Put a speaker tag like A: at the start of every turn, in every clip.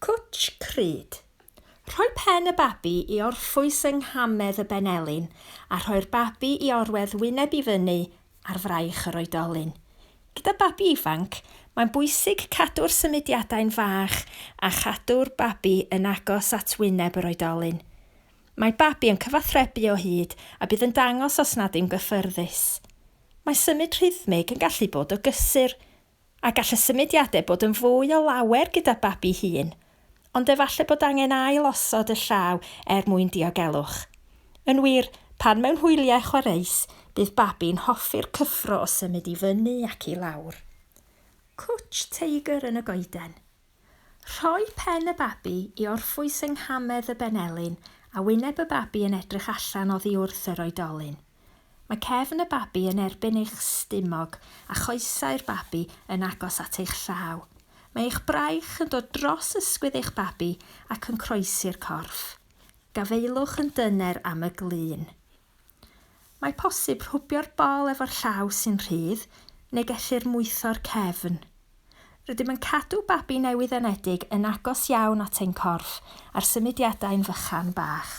A: Cwtch cryd. Rhoi pen y babi i orffwys yng nghamedd y benelyn a rhoi'r babi i orwedd wyneb i fyny ar fraich yr oedolyn. Gyda babi ifanc, mae'n bwysig cadw'r symudiadau'n fach a chadw'r babi yn agos at wyneb yr oedolyn. Mae babi yn cyfathrebu o hyd a bydd yn dangos os nad yw'n gyffyrddus. Mae symud rhythmig yn gallu bod o gysur a gall y symudiadau bod yn fwy o lawer gyda babi hun, ond efallai bod angen ail-osod y llaw mwyn diogelwch. Yn wir, pan mewn hwyliau chwaraeus, bydd babi'n hoffi'r cyffro o symud i fyny ac i lawr. Cwtch teigr yn y goeden. Rhoi pen y babi i orffwys yng nghamedd y benelyn a wyneb y babi yn edrych allan oddi wrth yr oedolyn. Mae cefn y babi yn erbyn eich stumog a choesau'r babi yn agos at eich llaw. Mae eich braich yn dod dros ysgwydd eich babi ac yn croesi'r corff. Gafeilwch yn dyner am y glin. Mae posib rhwbio'r bol efo'r llaw sy'n rhydd neu gellir mwyddo'r cefn. Rydym yn cadw babi newyddianedig yn agos iawn at ein corff a'r symudiadau'n fychan bach.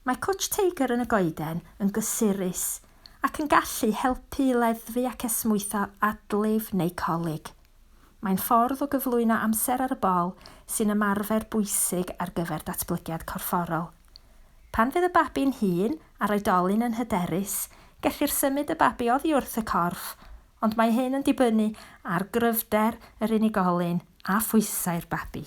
A: Mae cwtch teigr yn y goeden yn gysurus ac yn gallu helpu leddfu ac esmwytho adlif neu colig. Mae'n ffordd o gyflwyno amser ar y bol sy'n ymarfer bwysig ar gyfer datblygiad corfforol. Pan fydd y babi'n hŷn a'r oedolyn yn hyderus, gellir symud y babi oddi wrth y corff, ond mae hyn yn dibynnu ar gryfder yr unigolyn a phwysau'r babi.